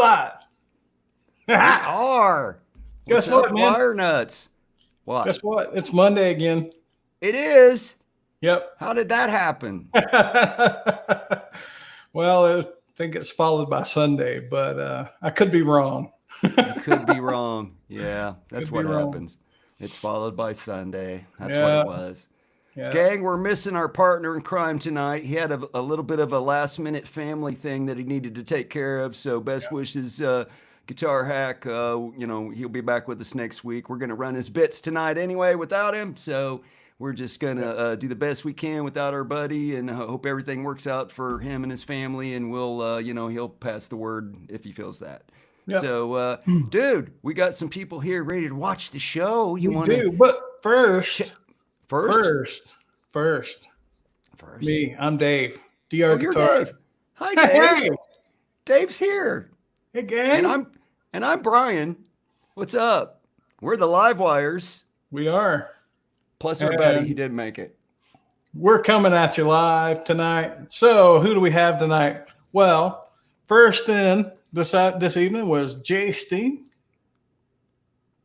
live. We are. Guess what, man? Wire nuts. What? Guess what? It's Monday again. It is. Yep. How did that happen? Well, I think it's followed by Sunday, but I could be wrong. You could be wrong. Yeah, that's Could what be wrong. happens. It's followed by Sunday. That's Yeah. what it was. Yeah. Gang, we're missing our partner in crime tonight. He had a little bit of a last minute family thing that he needed to take care of. So best wishes, Guitar Hack. He'll be back with us next week. We're going to run his bits tonight anyway without him. So we're just going to do the best we can without our buddy, and hope everything works out for him and his family. And we'll, he'll pass the word if he feels that. Yep. So, dude, we got some people here ready to watch the show. We do, but first. Me, I'm Dave. DR You're Guitar. Dave. Hi, Dave. Hey. Dave's here. Hey, gang. And I'm Brian. What's up? We're the Live Wires. We are. Plus our buddy, he didn't make it. We're coming at you live tonight. So who do we have tonight? Well, first in this evening was J.A.S.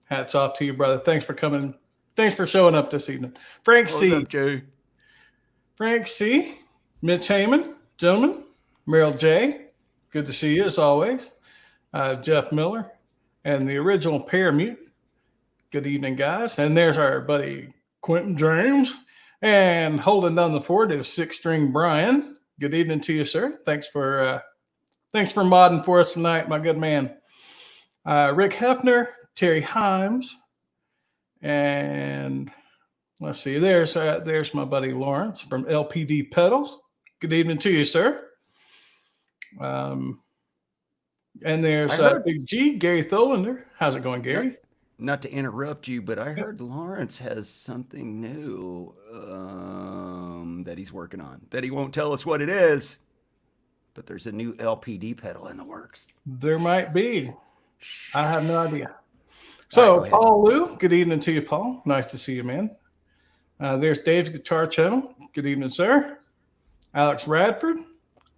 Hats off to you, brother. Thanks for coming. Thanks for showing up this evening. Frank C. What's up, Jay? Frank C. Mitch Heyman, gentlemen. Meryl J. Good to see you as always. Jeff Miller and the original Pair Mute. Good evening, guys. And there's our buddy Quentin James. And holding down the fort is Six String Brian. Good evening to you, sir. Thanks for modding for us tonight, my good man. Rick Hefner, Terry Himes, and let's see. There's my buddy Lawrence from LPD Pedals. Good evening to you, sir. And there's Big G, Gary Tholander. How's it going, Gary? Not to interrupt you, but I heard Lawrence has something new that he's working on. That he won't tell us what it is, but there's a new LPD pedal in the works. There might be. I have no idea. So, right, Paul Lou, good evening to you, Paul. Nice to see you, man. There's Dave's Guitar Channel. Good evening, sir. Alex Radford.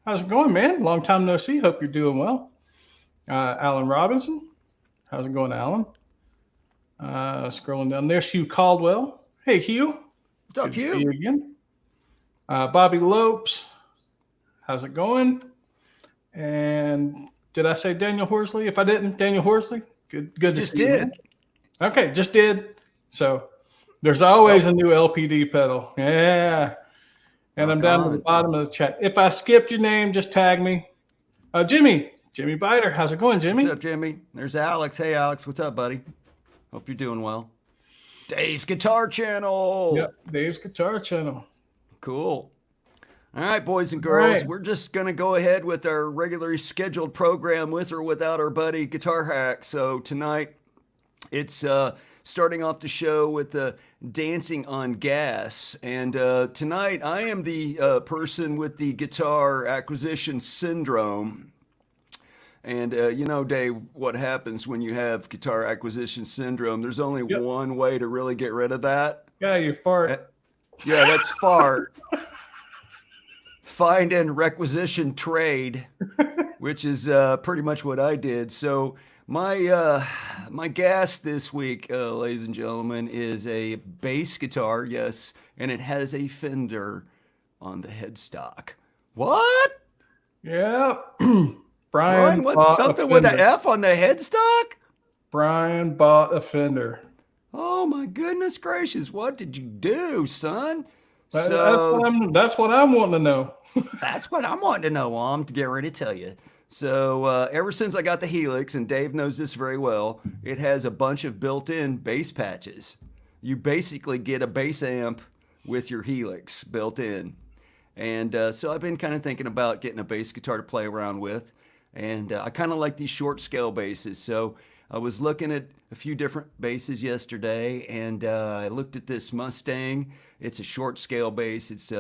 How's it going, man? Long time no see. Hope you're doing well. Alan Robinson. How's it going, Alan? Scrolling down. There's Hugh Caldwell. Hey, Hugh. What's up, Hugh? Good to see you again. Bobby Lopes. How's it going? And did I say Daniel Horsley? If I didn't, Daniel Horsley. Good to see you. Man. Okay, just did. So there's always a new LPD pedal. Yeah. And I'm down to the bottom of the chat. If I skipped your name, just tag me. Jimmy Biter. How's it going, Jimmy? What's up, Jimmy? There's Alex. Hey, Alex. What's up, buddy? Hope you're doing well. Dave's Guitar Channel. Yep, Dave's Guitar Channel. Cool. All right, boys and girls, we're just going to go ahead with our regularly scheduled program with or without our buddy Guitar Hack. So tonight, it's starting off the show with dancing on gas. And tonight, I am the person with the guitar acquisition syndrome. And Dave, what happens when you have guitar acquisition syndrome? There's only one way to really get rid of that. Yeah, you fart. Yeah, that's fart. Find and requisition trade, which is pretty much what I did. So my gas this week, ladies and gentlemen, is a bass guitar, yes, and it has a Fender on the headstock. What? Yeah. Brian, what's something with an F on the headstock? Brian bought a Fender. Oh my goodness gracious! What did you do, son? That's what I'm wanting to know. That's what I'm wanting to know. Well, I'm getting ready to tell you. So ever since I got the Helix, and Dave knows this very well, it has a bunch of built-in bass patches. You basically get a bass amp with your Helix built in. And so I've been kind of thinking about getting a bass guitar to play around with. And I kind of like these short scale basses. So I was looking at a few different basses yesterday, and I looked at this Mustang. It's a short scale bass. It's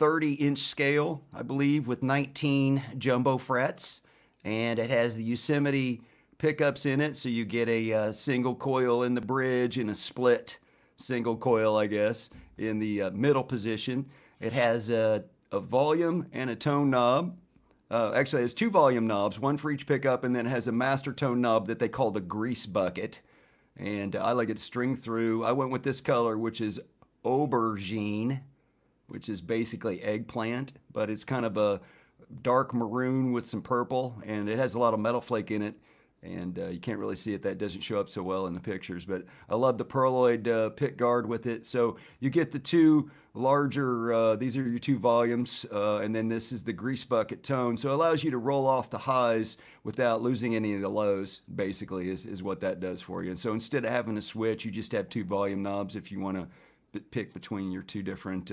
30-inch scale, I believe, with 19 jumbo frets. And it has the Yosemite pickups in it, so you get a single coil in the bridge and a split single coil, I guess, in the middle position. It has a volume and a tone knob. Actually, it has 2 volume knobs, one for each pickup, and then it has a master tone knob that they call the grease bucket. And I like it string through. I went with this color, which is aubergine, which is basically eggplant, but it's kind of a dark maroon with some purple, and it has a lot of metal flake in it. And you can't really see it. That doesn't show up so well in the pictures, but I love the pearloid pick guard with it. So you get the 2 larger, these are your 2 volumes, and then this is the grease bucket tone. So it allows you to roll off the highs without losing any of the lows, basically, is what that does for you. And so instead of having to switch, you just have 2 volume knobs if you want to pick between your 2 different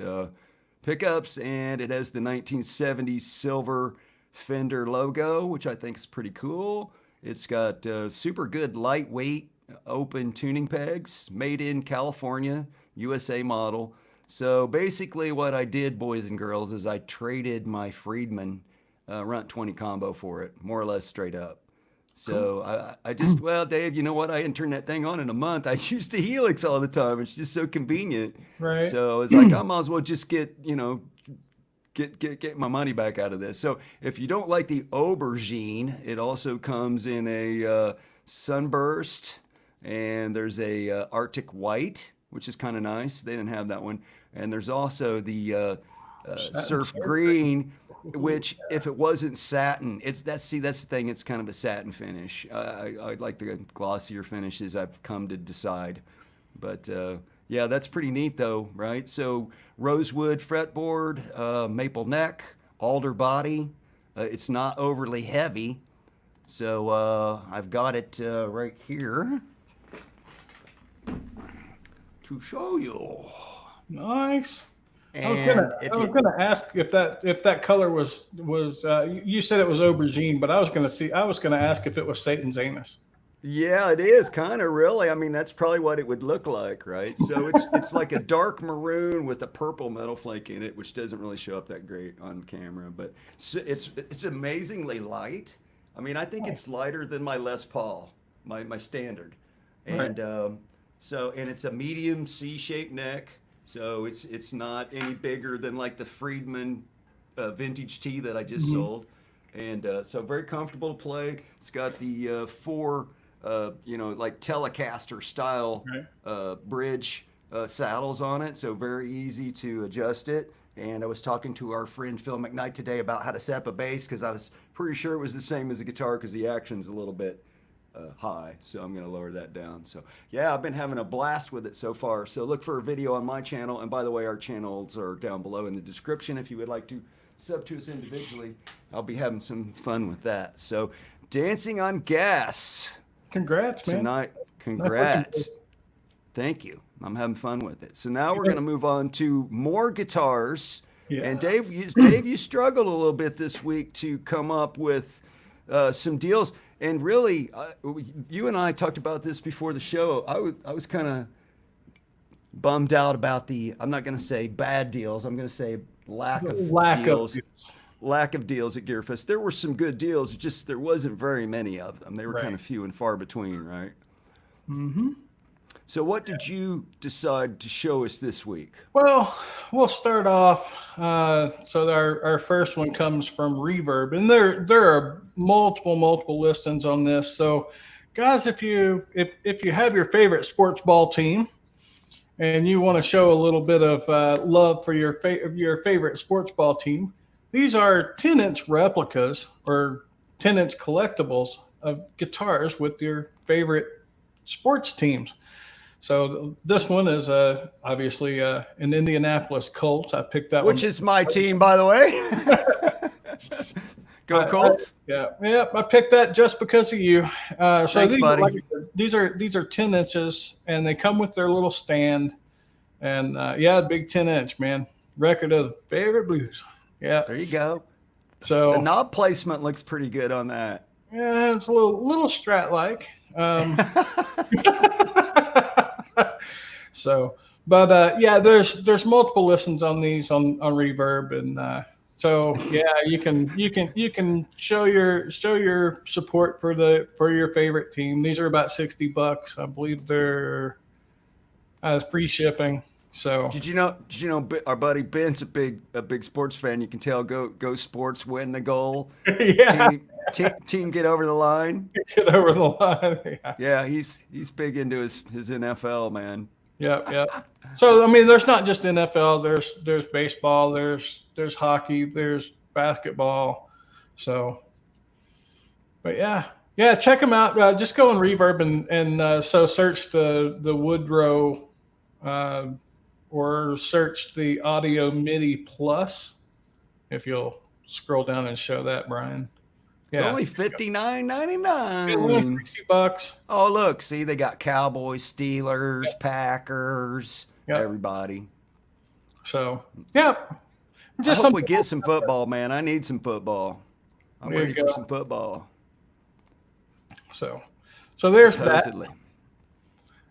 pickups. And it has the 1970s silver Fender logo, which I think is pretty cool. It's got super good lightweight open tuning pegs, made in California, USA model. So basically what I did, boys and girls, is I traded my Friedman Runt 20 combo for it, more or less straight up. So cool. I just, well, Dave, you know what? I hadn't turned that thing on in a month. I used the Helix all the time. It's just so convenient. Right. So it's like, I might as well just get my money back out of this. So if you don't like the aubergine, it also comes in a sunburst, and there's a Arctic white, which is kind of nice. They didn't have that one. And there's also the surf green, which if it wasn't satin, that's the thing. It's kind of a satin finish. I like the glossier finishes, I've come to decide. But yeah, that's pretty neat though, right? So rosewood fretboard, maple neck, alder body. It's not overly heavy. So I've got it right here to show you. Nice. And I was gonna ask if that color was you said it was aubergine, but I was gonna ask if it was Satan's anus. Yeah, it is kind of really. I mean, that's probably what it would look like, right? So it's like a dark maroon with a purple metal flake in it, which doesn't really show up that great on camera, but it's amazingly light. I mean, I think it's lighter than my Les Paul, my standard, and Right. and it's a medium C-shaped neck, so it's not any bigger than like the Friedman vintage T that I just sold, and so very comfortable to play. It's got the 4 like Telecaster style bridge saddles on it, so very easy to adjust it. And I was talking to our friend Phil McKnight today about how to set up a bass, because I was pretty sure it was the same as the guitar, because the action's a little bit high, so I'm going to lower that down. So yeah, I've been having a blast with it so far. So look for a video on my channel, and by the way, our channels are down below in the description if you would like to sub to us individually. I'll be having some fun with that. So dancing on gas. Congrats, man. Tonight, congrats. Thank you. I'm having fun with it. So now we're going to move on to more guitars. Yeah. And Dave, you struggled a little bit this week to come up with some deals. And really, you and I talked about this before the show. I was kind of bummed out about I'm not going to say bad deals. I'm going to say lack of deals. Lack of deals at GearFest. There were some good deals, just there wasn't very many of them. They were kind of few and far between, right? Mm-hmm. So what did you decide to show us this week? Well, we'll start off. So our first one comes from Reverb, and there are multiple listings on this. So, guys, if you have your favorite sports ball team, and you want to show a little bit of love for your favorite sports ball team, these are 10-inch replicas or 10-inch collectibles of guitars with your favorite sports teams. So this one is obviously an Indianapolis Colts. I picked that one. Which is my team, by the way. Go Colts. I picked that just because of you. So Thanks, buddy. Like I said, these are 10 inches, and they come with their little stand. And big 10-inch, man. Record of favorite blues. Yeah. There you go. So the knob placement looks pretty good on that. Yeah, it's a little Strat-like. So, but there's multiple listens on these on Reverb, and so yeah, you can show your support for your favorite team. These are about $60. I believe they're free shipping. So Did you know? Our buddy Ben's a big sports fan. You can tell. Go Sports win the goal. yeah, Team get over the line. get over the line. Yeah, Yeah, he's big into his NFL, man. yep, yep. So I mean, there's not just NFL. There's baseball. There's hockey. There's basketball. So, but yeah, yeah. Check them out. Just go on Reverb and so search the Woodrow, uh, or search the Audio MIDI Plus. If you'll scroll down and show that, Brian. It's Yeah, only it's only $59.99. $60. Oh, look, see, they got Cowboys, Steelers, Yep. Packers, Yep. everybody. So yeah, I just hope we something. get some football, man. I need some football. I'm There you ready for go. some football. So there's that. Supposedly.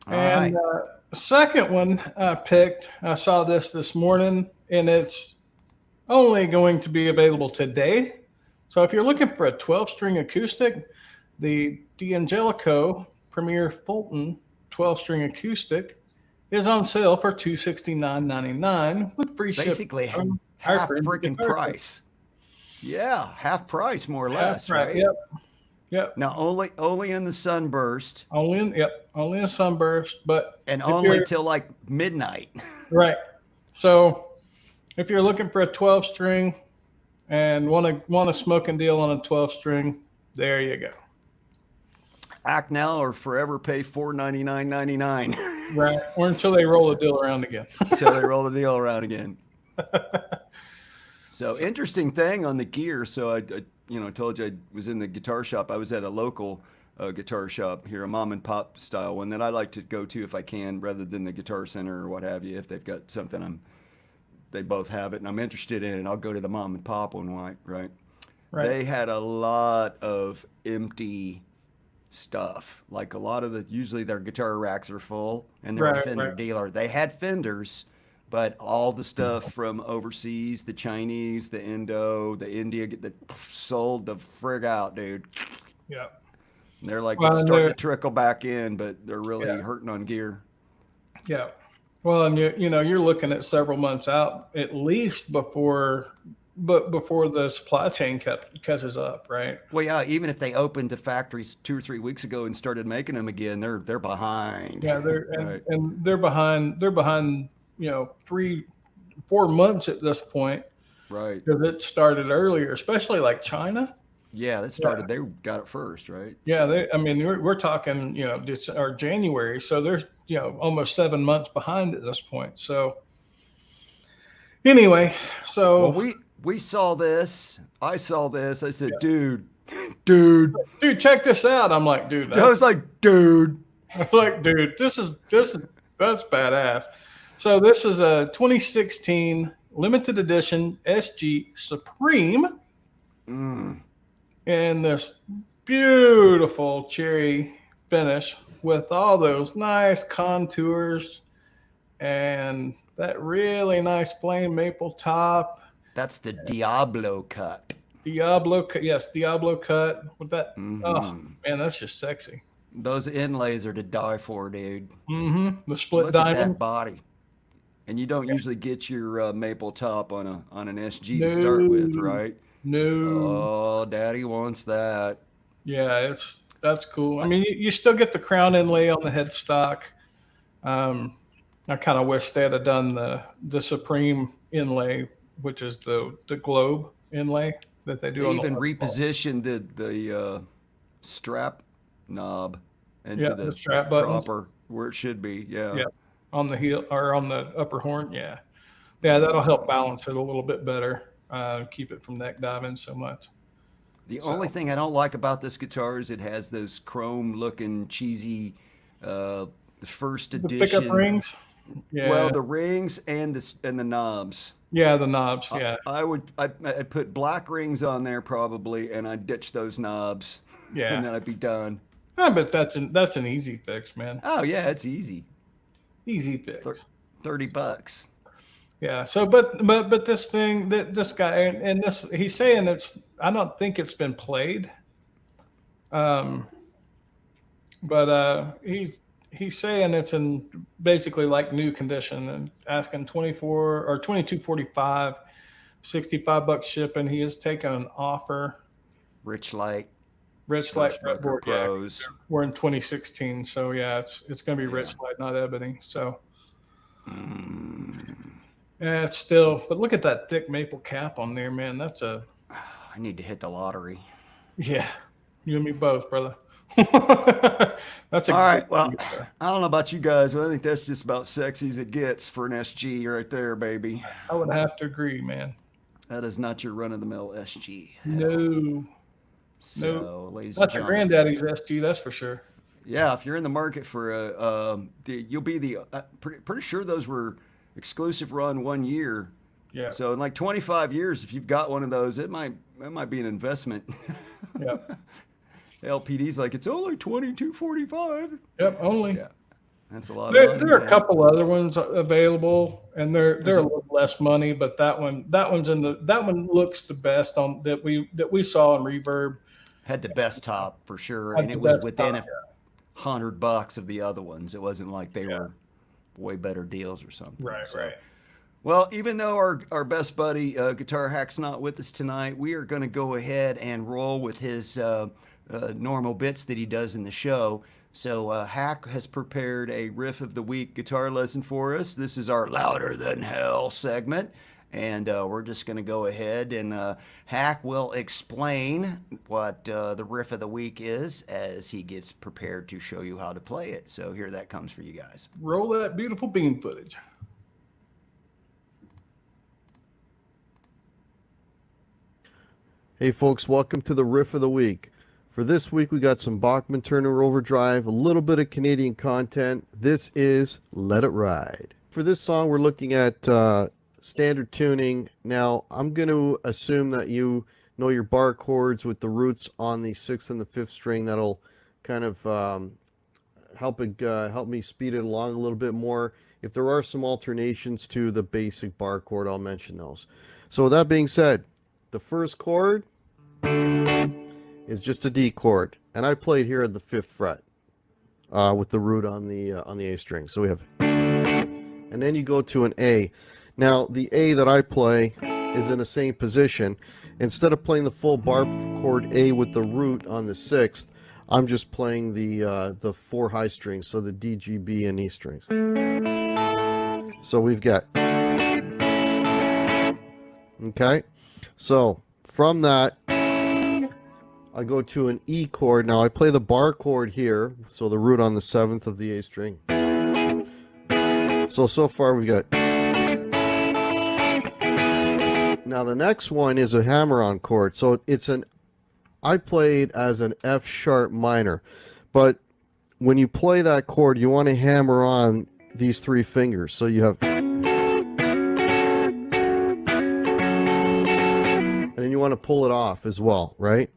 All And right. second one I picked, I saw this morning, and it's only going to be available today. So if you're looking for a 12-string acoustic, the D'Angelico Premier Fulton 12-string acoustic is on sale for $269.99 with free shipping. Basically, from half our friend freaking Guitar price. Yeah, half price, more or Shop. less, That's right. right? Yep. Yep. Now, only in the sunburst Only in Sunburst, but and if only you're- till like midnight. right. So if you're looking for a 12-string and want a smoking deal on a 12-string, there you go. Act now or forever pay $499.99 Right. Or until they roll the deal around again. until they roll the deal around again. So interesting thing on the gear. So I told you I was in the guitar shop. I was at a local guitar shop here, a mom and pop style one that I like to go to if I can, rather than the Guitar Center or what have you. If they've got something they both have it and I'm interested in it, I'll go to the mom and pop one, right? Right. They had a lot of empty stuff. Like a lot of usually their guitar racks are full and they're a Right, Fender right. dealer. They had Fenders, but all the stuff from overseas, the Chinese, the Indo, the India, sold the frig out, dude. Yeah. And they're like, Well, it's and starting they're- to trickle back in, but they're really Yeah. hurting on gear. Yeah. Well, and you're looking at several months out at least before the supply chain catches up, right? Well, yeah, even if they opened the factories 2 or 3 weeks ago and started making them again, they're behind. Yeah, Right. and they're behind 3-4 months at this point Right. because it started earlier, especially like China. Yeah, that started. They got it first, right? Yeah, we're talking, just our January, so there's almost 7 months behind at this point. So anyway, Well, we saw this. I saw this. I said, dude. dude, check this out. I'm like, dude, I was like, dude. that's badass. So this is a 2016 limited edition SG Supreme. In this beautiful cherry finish with all those nice contours and that really nice flame maple top. That's the Diablo cut. Diablo cut with that. Oh man, that's just sexy. Those inlays are to die for, dude. The split Look at that diamond. body. And you don't usually get your maple top on an SG to start with, right? No. Oh, daddy wants that. Yeah, that's cool. I mean, you still get the crown inlay on the headstock. I kind of wish they'd have done the Supreme inlay, which is the globe inlay that they do. They on even the repositioned the strap knob into the strap buttons. proper where it should be. Yeah. Yeah, on the heel or on the upper horn. Yeah, that'll help balance it a little bit better. Keep it from neck diving so much. The only thing I don't like about this guitar is it has those chrome-looking, cheesy, the first The edition. pickup rings. Yeah. Well, the rings and the knobs. Yeah, the knobs. Yeah. I'd put black rings on there probably, and I'd ditch those knobs. Yeah. And then I'd be done. But that's an easy fix, man. Oh yeah, it's easy. Easy fix. $30. Yeah. So, but this thing, this guy, and this, he's saying I don't think it's been played. But he's saying it's in basically like new condition and asking 24 or 22.45, $65 shipping. He is taking an offer. Rich Light, Rich Light Bushbucker fretboard, yeah. Pros. We're in 2016, so yeah, it's going to be Yeah. Rich Light, not ebony. So Mm. yeah, it's still. But look at that thick maple cap on there, man. That's a I need to hit the lottery. yeah. You and me both, brother. That's a All right. great Well, guitar. I don't know about you guys, but I think that's just about sexy as it gets for an SG right there, baby. I would have to agree, man. That is not your run-of-the-mill SG. No, So, ladies and not your gentlemen, granddaddy's SG, that's for sure. yeah, if you're in the market for you'll be the pretty sure those were exclusive run 1 year. Yeah, So in like 25 years, if you've got one of those, it might be an investment. yeah, LPD's like it's only 22.45. yep. Only Yeah, that's a lot of there, money. there are a man. couple other ones available, and they're a little less money, but that one looks the best on that we saw in Reverb. Had the best top for sure, Had and the it was best within top, $100 of the other ones. It wasn't like they were way better deals or something. Right, So, right. well, even though our best buddy Guitar Hack's not with us tonight, we are going to go ahead and roll with his normal bits that he does in the show. So Hack has prepared a Riff of the Week guitar lesson for us. This is our Louder Than Hell segment. And we're just going to go ahead and Hack will explain what the Riff of the Week is as he gets prepared to show you how to play it. So here that comes for you guys. Roll that beautiful beam footage. Hey folks, welcome to the Riff of the Week. For this week we got some Bachman Turner Overdrive, a little bit of Canadian content. This is Let It Ride. For this song we're looking at standard tuning. Now I'm going to assume that you know your bar chords with the roots on the 6th and the 5th string. That'll kind of help me speed it along a little bit more. If there are some alternations to the basic bar chord, I'll mention those. So with that being said, the first chord is just a D chord, and I played here at the 5th fret with the root on the A string. So we have, and then you go to an A. Now the A that I play is in the same position. Instead of playing the full bar chord A with the root on the 6th, I'm just playing the 4 high strings, so the D, G, B, and E strings. So we've got, okay. So from that, I go to an E chord. Now I play the bar chord here, so the root on the 7th of the A string. So far we got. Now the next one is a hammer-on chord. So I played as an F sharp minor, but when you play that chord, you want to hammer on these 3 fingers. So you have. And then you want to pull it off as well, right?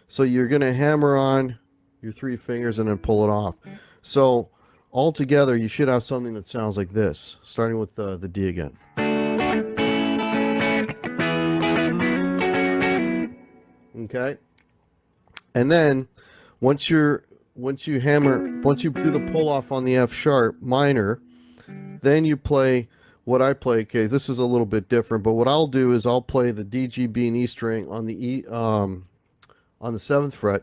So you're going to hammer on your 3 fingers and then pull it off. So altogether, you should have something that sounds like this, starting with the D again. Okay? And then once you do the pull off on the F sharp minor, then you play what I play. Okay, this is a little bit different, but what I'll do is I'll play the D, G, B, and E string on the E on the 7th fret.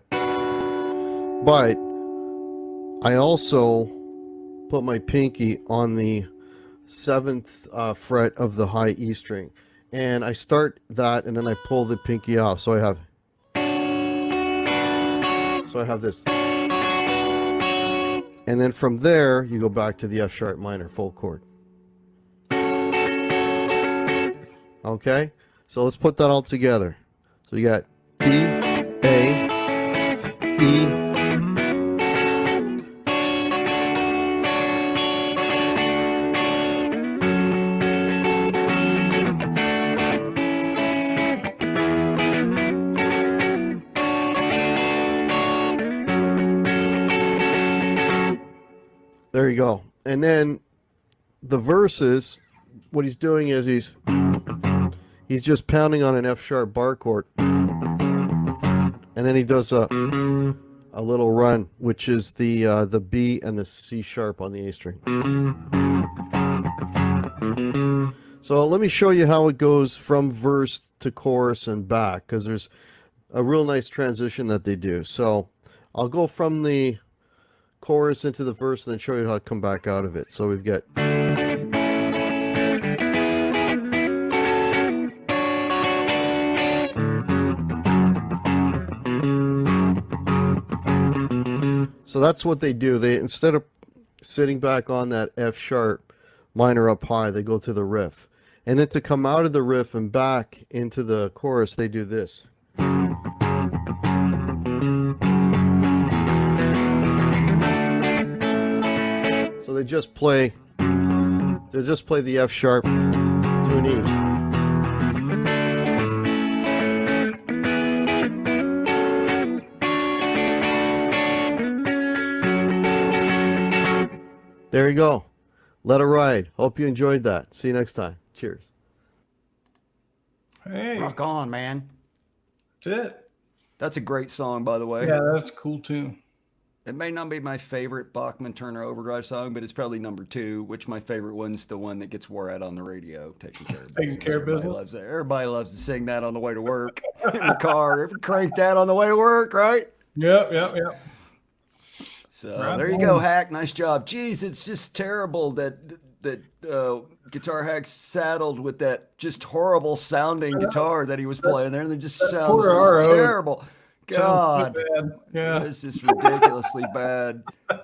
But I also put my pinky on the 7th fret of the high E string, and I start that, and then I pull the pinky off. So I have this, and then from there you go back to the F sharp minor full chord. Okay, so let's put that all together. So you got D, A, E, there you go. And then the verses, what he's doing is he's just pounding on an F sharp bar chord, and then he does a a little run, which is the B and the C sharp on the A string. So let me show you how it goes from verse to chorus and back, because there's a real nice transition that they do. So I'll go from the chorus into the verse and then show you how to come back out of it. So we've got... So that's what they do. They, instead of sitting back on that F sharp minor up high, they go to the riff. And then to come out of the riff and back into the chorus, they do this. So they just play the F sharp to an E. There you go. Let it ride. Hope you enjoyed that. See you next time. Cheers. Hey, Rock on, man. that's it. That's a great song, by the way. Yeah, that's a cool tune. It may not be my favorite Bachman-Turner Overdrive song, but it's probably number 2, which my favorite one's the one that gets wore out on the radio, Taking Care of Business. Taking Care of Everybody Business. loves it. Everybody loves to sing that on the way to work in the car. Crank that on the way to work, right? Yep. So Right there you on. go, Hack. Nice job. Geez, it's just terrible that Guitar Hack's saddled with that just horrible sounding guitar that he was playing there, and it just sounds poor RO. terrible. Sounds God, so bad. Yeah. it's just ridiculously bad.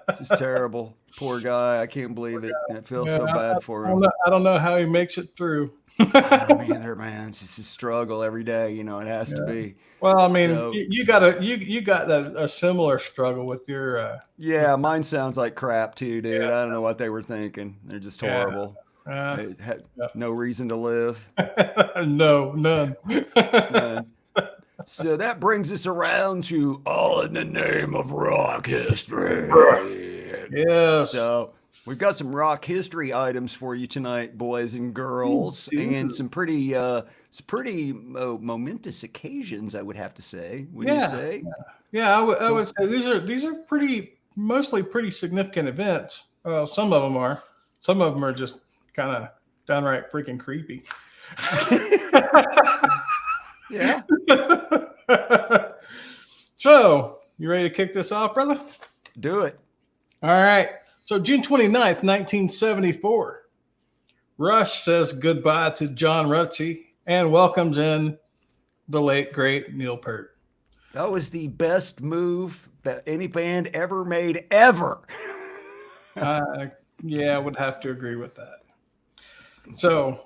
It's just terrible. Poor guy. I can't believe it. I feel so bad for him. I don't know how he makes it through. Oh, man, it's just a struggle every day. You know, it has to be. Well, I mean, So- you got a similar struggle with your. Yeah, mine sounds like crap too, dude. I don't know what they were thinking. They're just horrible. They had no reason to live. No, none. So that brings us around to All in the Name of Rock History. Yes. So we've got some rock history items for you tonight, boys and girls, and some pretty momentous occasions, I would have to say. Wouldn't you say? Yeah, I would say these are mostly pretty significant events. Well, some of them are. Some of them are just kind of downright freaking creepy. Yeah. So, you ready to kick this off, brother? Do it. All right. So, June 29th, 1974, Rush says goodbye to John Rutsey and welcomes in the late, great Neil Peart. That was the best move that any band ever made, ever. Yeah, I would have to agree with that. So,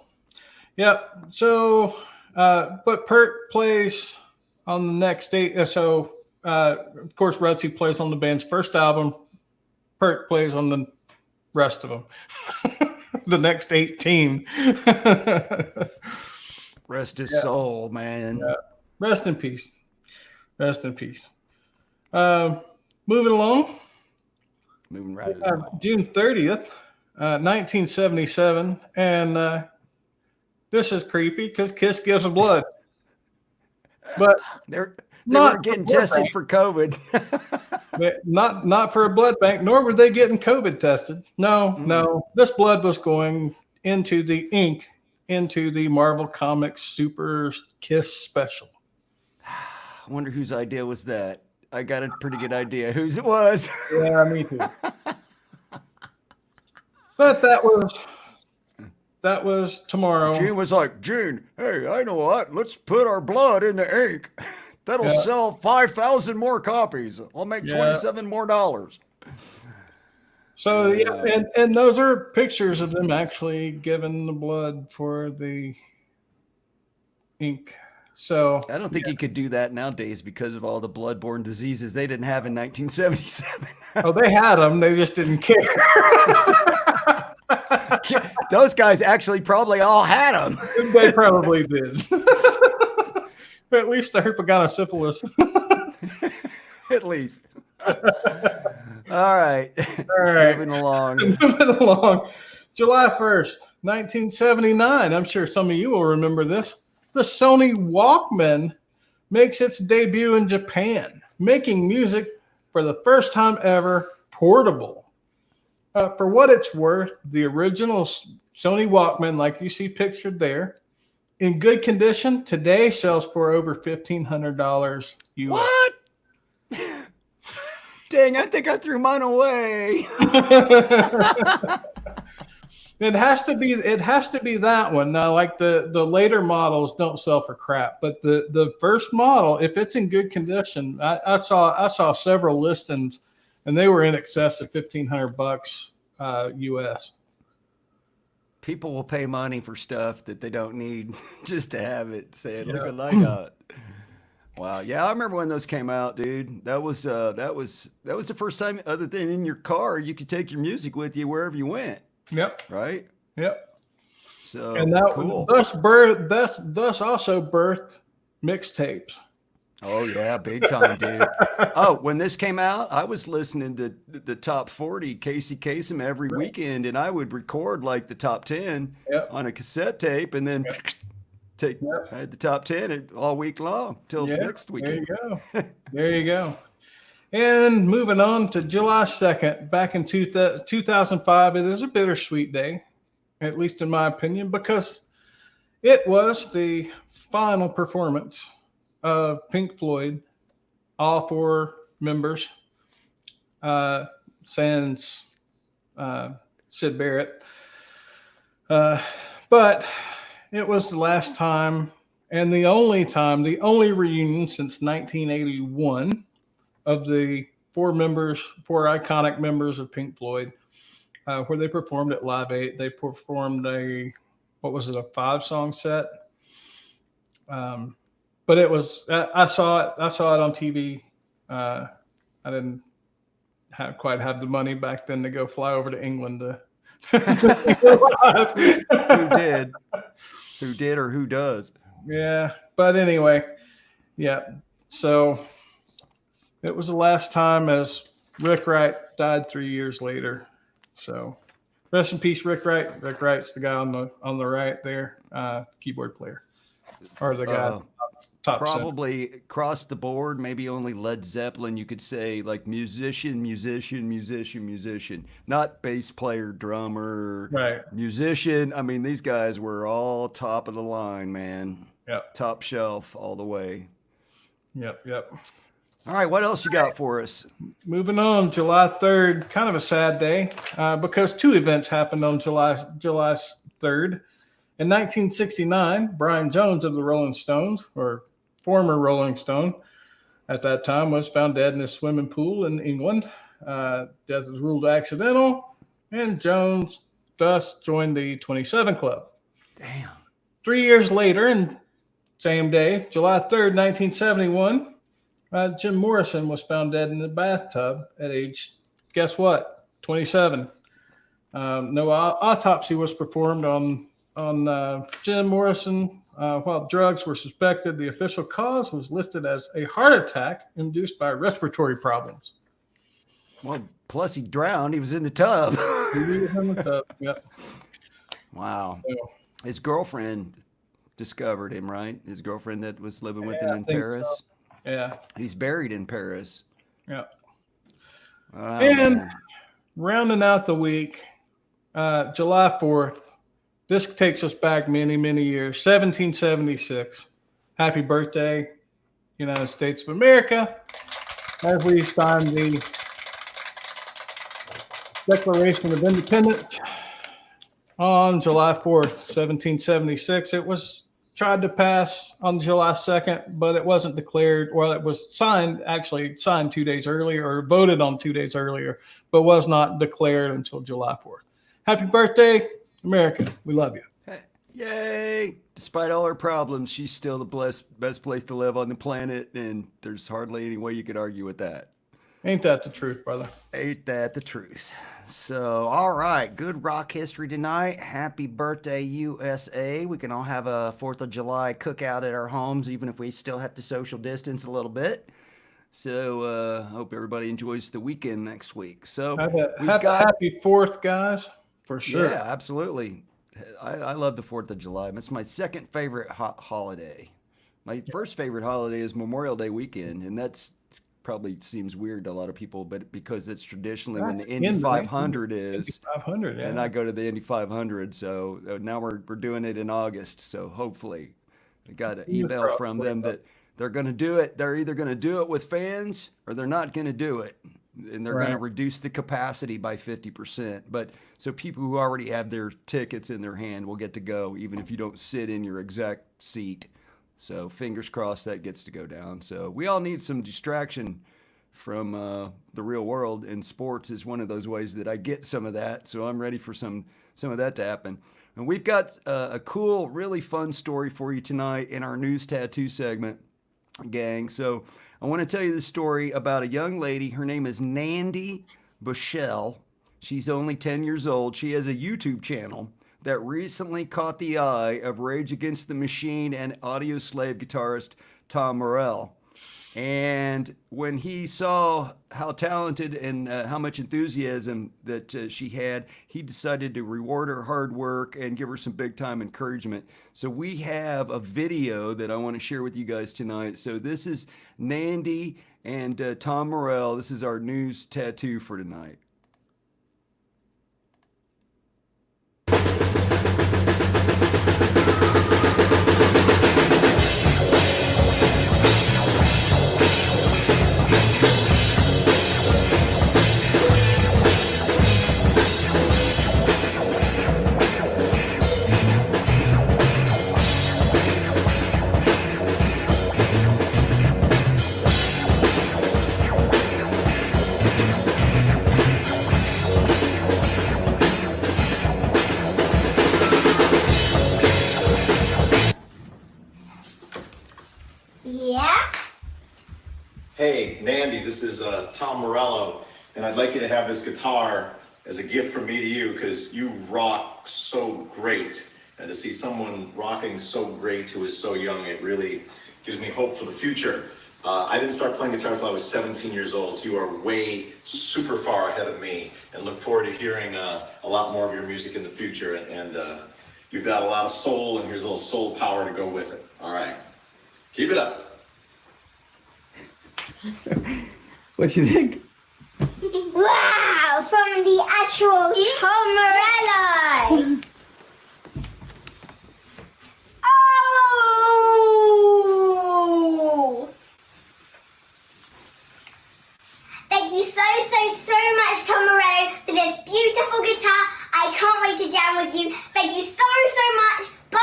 yep. So, but Peart plays on the next date. Of course, Rutsey plays on the band's first album. Peart plays on the rest of them. The next 18. Rest his soul, man. Yeah. Rest in peace. Rest in peace. Moving along. Moving right along. June 30th, 1977. And this is creepy because Kiss gives them blood. But They were not getting for blood tested for COVID. not for a blood bank, nor were they getting COVID tested. No. This blood was going into the ink, into the Marvel Comics Super Kiss special. I wonder whose idea was that. I got a pretty good idea whose it was. Yeah, me too. But that was tomorrow. Gene was like, Gene, hey, I know what? Let's put our blood in the ink. That'll sell 5,000 more copies. I'll make $27 more. So and those are pictures of them actually giving the blood for the ink. So I don't think you could do that nowadays because of all the bloodborne diseases they didn't have in 1977. oh, they had them. They just didn't care. Those guys actually probably all had them. They probably did. But at least the herpaganosyphilis. At least. All right. Moving along. Moving along. July 1st, 1979. I'm sure some of you will remember this. The Sony Walkman makes its debut in Japan, making music for the first time ever, portable. For what it's worth, the original Sony Walkman, like you see pictured there, in good condition, today sells for over $1,500 US. What? Dang, I think I threw mine away. It has to be that one. Now, like the later models don't sell for crap, but the first model, if it's in good condition, I saw several listings, and they were in excess of $1,500 US. People will pay money for stuff that they don't need just to have it. Say, look what I got. Wow, yeah, I remember when those came out, dude. That was the first time, other than in your car, you could take your music with you wherever you went. Yep. Right. Yep. So and that cool. Thus also birthed mixtapes. Oh yeah, big time, dude. Oh, when this came out, I was listening to the top 40 Casey Kasem every weekend, and I would record like the top 10 on a cassette tape, and then I had the top 10 all week long till next weekend. There you go. There you go. And moving on to July 2nd, back in 2005, it is a bittersweet day, at least in my opinion, because it was the final performance of Pink Floyd, all four members, sans Sid Barrett. But it was the last time and the only reunion since 1981 of the four iconic members of Pink Floyd, where they performed at Live 8. They performed a 5-song set. But it was, I saw it on TV. I didn't quite have the money back then to go fly over to England to Who did? Who did or who does? Yeah. But anyway, yeah. So it was the last time, as Rick Wright died 3 years later. So rest in peace, Rick Wright. Rick Wright's the guy on the right there, keyboard player, or the guy top probably center. Across the board. Maybe only Led Zeppelin you could say like musician, not bass player, drummer, right? Musician. I mean, these guys were all top of the line, man. Yep. Top shelf all the way. Yep. All right, what else you got for us? Moving on, July 3rd, kind of a sad day because two events happened on July 3rd. In 1969, Brian Jones of the Rolling Stones, or former Rolling Stone at that time, was found dead in a swimming pool in England. Death was ruled accidental, and Jones thus joined the 27 Club. Damn. 3 years later, and same day, July 3rd, 1971, Jim Morrison was found dead in the bathtub at age, guess what, 27. No autopsy was performed on Jim Morrison. While drugs were suspected, the official cause was listed as a heart attack induced by respiratory problems. Well, plus he drowned. He was in the tub. He was in the tub, yep. Wow. So, his girlfriend discovered him, right? His girlfriend that was living with him in Paris. So. Yeah. He's buried in Paris. Yeah. Oh, and man. Rounding out the week, July 4th, this takes us back many, many years, 1776. Happy birthday, United States of America. As we signed the Declaration of Independence on July 4th, 1776. It was tried to pass on July 2nd, but it wasn't declared. Well, it was signed 2 days earlier, or voted on 2 days earlier, but was not declared until July 4th. Happy birthday, America. We love you. Yay. Despite all her problems, she's still the best place to live on the planet, and there's hardly any way you could argue with that. Ain't that the truth, brother? Ain't that the truth? So, all right, good rock history tonight. Happy birthday, USA. We can all have a 4th of July cookout at our homes, even if we still have to social distance a little bit. So, hope everybody enjoys the weekend next week. So, happy 4th, guys, for sure. Yeah, absolutely. I love the 4th of July. It's my second favorite holiday. My first favorite holiday is Memorial Day weekend, and that's probably seems weird to a lot of people, but because it's traditionally when the That's Indy in the 500 Indy is, 500, yeah. and I go to the Indy 500. So now we're doing it in August. So hopefully, I got an email from them that they're going to do it. They're either going to do it with fans or they're not going to do it. And they're going to reduce the capacity by 50%. But so people who already have their tickets in their hand will get to go, even if you don't sit in your exact seat. So fingers crossed that gets to go down. So we all need some distraction from the real world, and sports is one of those ways that I get some of that. So I'm ready for some of that to happen. And we've got a cool, really fun story for you tonight in our news tattoo segment, gang. So I want to tell you this story about a young lady. Her name is Nandy Bushell. She's only 10 years old. She has a YouTube channel that recently caught the eye of Rage Against the Machine and Audio Slave guitarist Tom Morell. And when he saw how talented and how much enthusiasm that she had, he decided to reward her hard work and give her some big time encouragement. So we have a video that I want to share with you guys tonight. So this is Nandy and Tom Morell. This is our news tattoo for tonight. Hey, Nandy, this is Tom Morello, and I'd like you to have this guitar as a gift from me to you because you rock so great. And to see someone rocking so great who is so young, it really gives me hope for the future. I didn't start playing guitar until I was 17 years old, so you are way super far ahead of me, and look forward to hearing a lot more of your music in the future. And you've got a lot of soul, and here's a little soul power to go with it. All right, keep it up. What do you think? Wow, from the actual Tom Morello. Oh! Thank you so much, Tom Morello, for this beautiful guitar. I can't wait to jam with you. Thank you so much. Bye!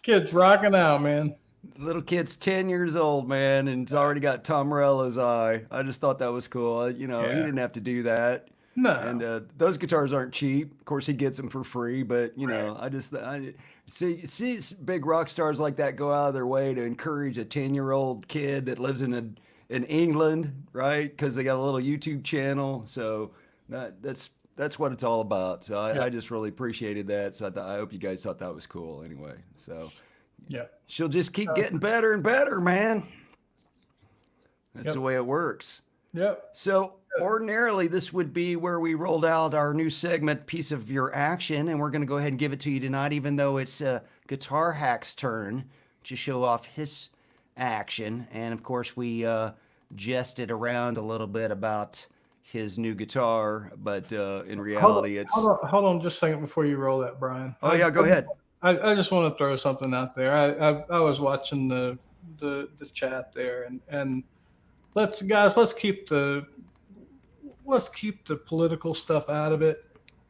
Kid's rocking out, man. Little kid's 10 years old, man, and he's already got Tom Morello's eye. I just thought that was cool. He didn't have to do that. No. And those guitars aren't cheap. Of course, he gets them for free, but I see big rock stars like that go out of their way to encourage a 10-year-old kid that lives in England, right? Because they got a little YouTube channel. So that's what it's all about. So I just really appreciated that. So I hope you guys thought that was cool anyway. So Yeah. she'll just keep getting better and better, man. That's the way it works. Yep. So ordinarily, this would be where we rolled out our new segment, Piece of Your Action, and we're going to go ahead and give it to you tonight, even though it's Guitar Hack's turn to show off his action. And, of course, we jested around a little bit about his new guitar, but in reality, it's... Hold on just a second before you roll that, Brian. Oh, yeah, go ahead. I just want to throw something out there. I was watching the chat there, and let's keep the political stuff out of it.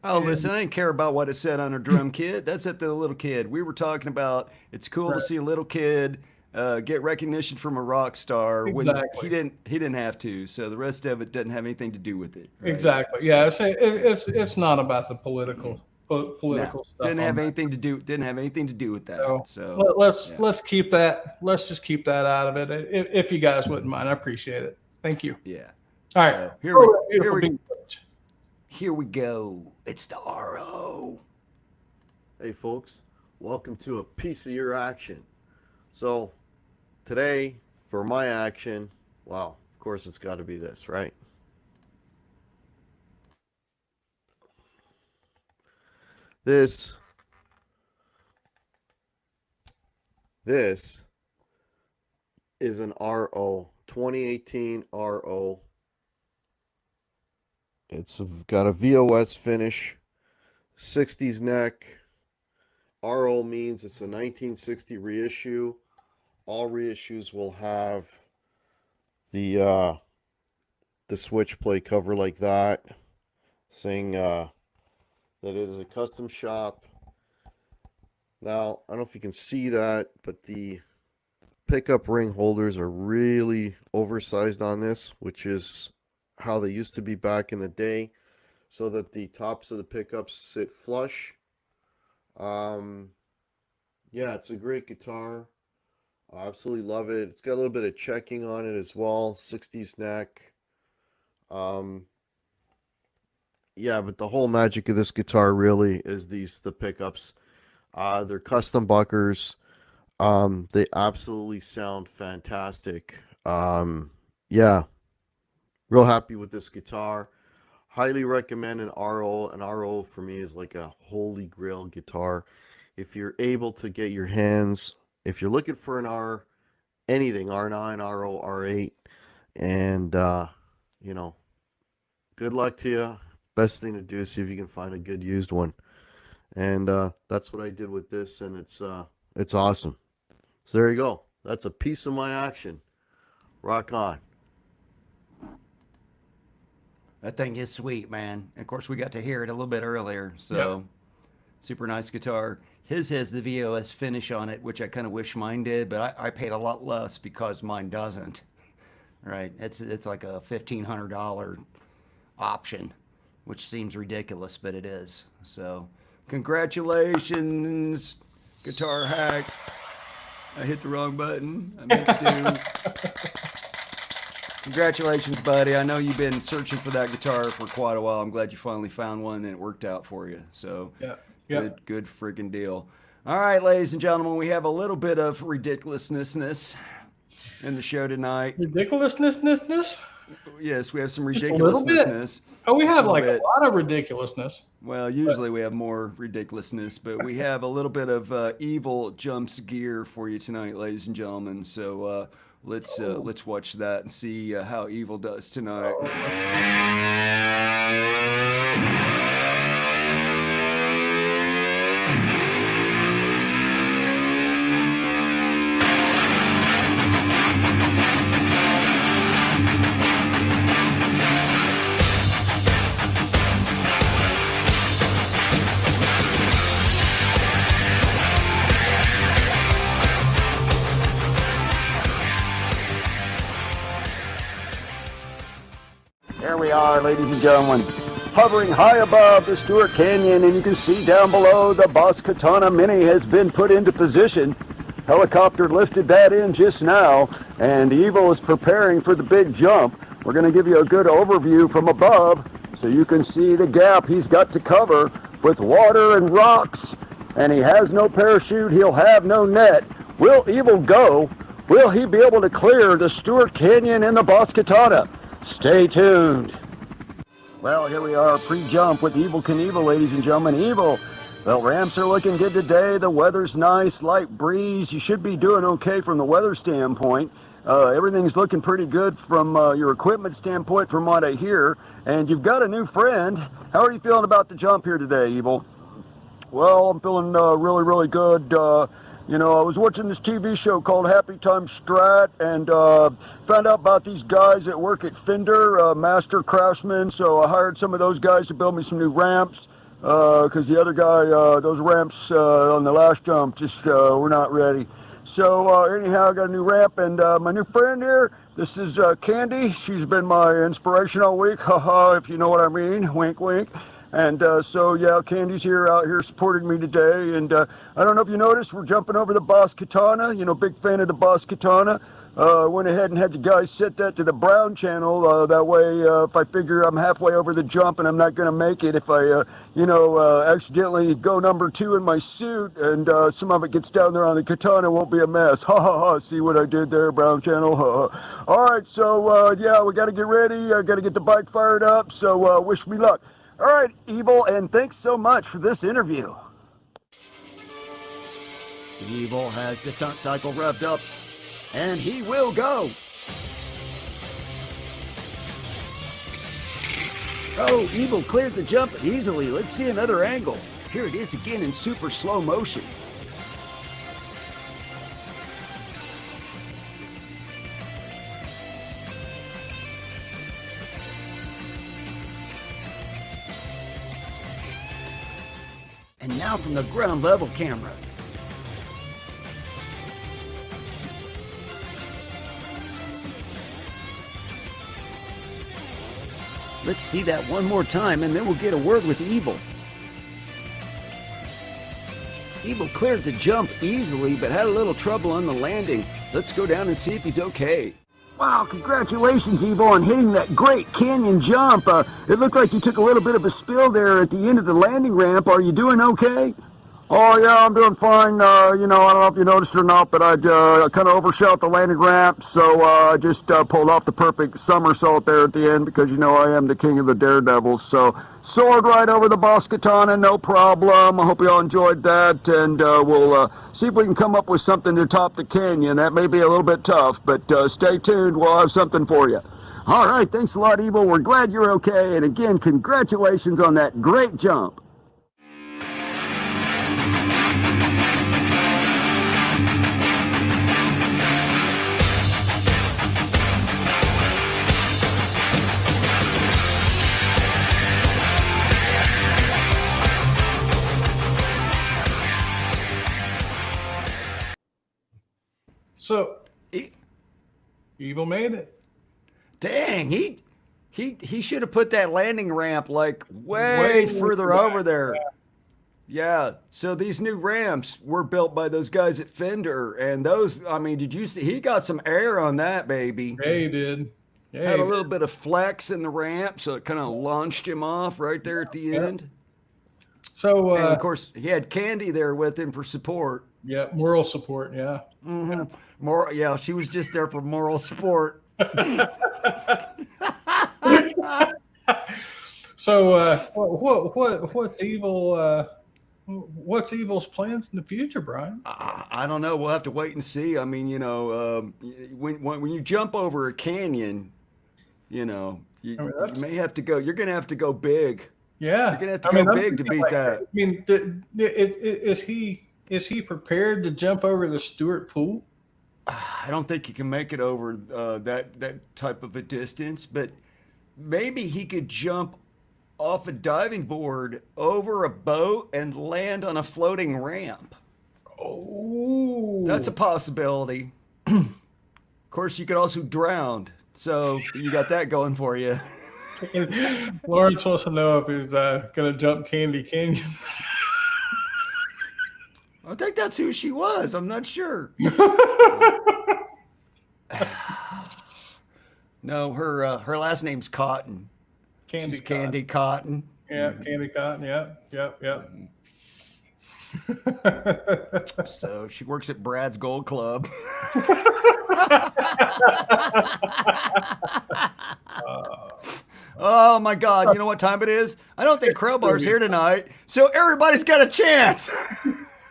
Oh, listen, I didn't care about what it said on a drum kit. That's up to the little kid. We were talking about it's cool to see a little kid get recognition from a rock star when Exactly. he didn't have to. So the rest of it doesn't have anything to do with it. Right? Exactly. Yeah. It's not about the political No, stuff. didn't on have that. anything to do. Didn't have anything to do with that. So let's keep that. Let's just keep that out of it. If you guys wouldn't mind, I appreciate it. Thank you. yeah. All right. So here we go. It's the RO. Hey folks, welcome to a piece of your action. So today for my action, wow, of course it's got to be this, right? This is an RO, 2018 RO. It's got a VOS finish, 60s neck. RO means it's a 1960 reissue. All reissues will have the switch plate cover like that, saying that it is a custom shop. Now, I don't know if you can see that, but the pickup ring holders are really oversized on this, which is how they used to be back in the day, so that the tops of the pickups sit flush. Yeah, it's a great guitar. I absolutely love it. It's got a little bit of checking on it as well, 60s neck. Yeah, but the whole magic of this guitar really is the pickups. They're custom buckers. They absolutely sound fantastic. Yeah, real happy with this guitar. Highly recommend an RO. An RO for me is like a holy grail guitar. If you're able to get your hands, if you're looking for an anything, R9, RO, R8, and you know, good luck to you. Best thing to do is see if you can find a good used one. And that's what I did with this, and it's awesome. So there you go. That's a piece of my action. Rock on. That thing is sweet, man. And of course, we got to hear it a little bit earlier. So, super nice guitar. His has the VOS finish on it, which I kind of wish mine did, but I paid a lot less because mine doesn't. Right? It's like a $1,500 option, which seems ridiculous, but it is. So, congratulations, Guitar Hack. I hit the wrong button. I meant to do. Congratulations, buddy. I know you've been searching for that guitar for quite a while. I'm glad you finally found one and it worked out for you. So, good friggin' deal. All right, ladies and gentlemen, we have a little bit of ridiculousness in the show tonight. Ridiculousness? Yes, we have some Just a little bit. ridiculousness. Oh, we Just have a like bit. a lot of ridiculousness. Well, usually we have more ridiculousness, but we have a little bit of evil Jümps gear for you tonight, ladies and gentlemen. So let's watch that and see how Evel does tonight. There we are, ladies and gentlemen, hovering high above the Stewart Canyon, and you can see down below the Boss Katana Mini has been put into position. Helicopter lifted that in just now, and Evel is preparing for the big jump. We're going to give you a good overview from above so you can see the gap he's got to cover with water and rocks, and he has no parachute, he'll have no net. Will Evel go? Will he be able to clear the Stewart Canyon and the Boss Katana? Stay tuned. Well, here we are pre-jump with Evel Knievel, ladies and gentlemen. Evel, the ramps are looking good today. The weather's nice, light breeze. You should be doing okay from the weather standpoint. Everything's looking pretty good from your equipment standpoint from what I hear. And you've got a new friend. How are you feeling about the jump here today, Evel? Well, I'm feeling really, really good. You know, I was watching this TV show called Happy Time Strat and found out about these guys that work at Fender, master craftsmen. So I hired some of those guys to build me some new ramps because the other guy, those ramps on the last jump just were not ready. So anyhow, I got a new ramp, and my new friend here, this is Candy. She's been my inspiration all week, haha, if you know what I mean, wink wink. And so yeah, Candy's out here supporting me today, and I don't know if you noticed, we're jumping over the Boss Katana, big fan of the Boss Katana. Went ahead and had the guys set that to the brown channel. That way, if I figure I'm halfway over the jump and I'm not going to make it, if I, accidentally go number 2 in my suit and some of it gets down there on the katana, it won't be a mess. Ha ha ha, see what I did there, brown channel? Ha ha. All right, so yeah, we got to get ready. I got to get the bike fired up, so wish me luck. All right, Evel, and thanks so much for this interview. Evel has the stunt cycle revved up, and he will go. Oh, Evel clears the jump easily. Let's see another angle. Here it is again in super slow motion. And now from the ground level camera. Let's see that one more time, and then we'll get a word with Evel. Evel cleared the jump easily, but had a little trouble on the landing. Let's go down and see if he's okay. Wow, congratulations, Evel, on hitting that great canyon jump. It looked like you took a little bit of a spill there at the end of the landing ramp. Are you doing okay? Oh, yeah, I'm doing fine. I don't know if you noticed or not, but I kind of overshot the landing ramp, so I just pulled off the perfect somersault there at the end because, I am the king of the daredevils. So soared right over the Boss Katana, no problem. I hope you all enjoyed that, and we'll see if we can come up with something to top the canyon. That may be a little bit tough, but stay tuned. We'll have something for you. All right, thanks a lot, Evel. We're glad you're okay, and again, congratulations on that great jump. So, Evel made it. Dang, he should have put that landing ramp like way further over there. Yeah, so these new ramps were built by those guys at Fender, and those, did you see, he got some air on that baby. Yeah, he did. Yeah, Had a little bit of flex in the ramp, so it kind of launched him off right there at the end. So, and of course, he had Candy there with him for support. Yeah, moral support, yeah. Mm-hmm. Yeah, she was just there for moral support. So, what's what's Evel's plans in the future, Brian? I don't know. We'll have to wait and see. When you jump over a canyon, you may have to go. You're going to have to go big. Yeah, you're going to have to go big to beat that. Is he prepared to jump over the Stewart Pool? I don't think he can make it over that type of a distance, but maybe he could jump off a diving board over a boat and land on a floating ramp. Oh, that's a possibility. Of course, you could also drown, so you got that going for you. Lawrence wants to know if he's going to jump Candy Canyon. I think that's who she was. I'm not sure. No, her last name's Cotton. Candy She's Candy Cotton. Yeah, Candy Cotton. Yep. So she works at Brad's Gold Club. Oh my God! You know what time it is? I don't think Crowbar's here tonight, so everybody's got a chance.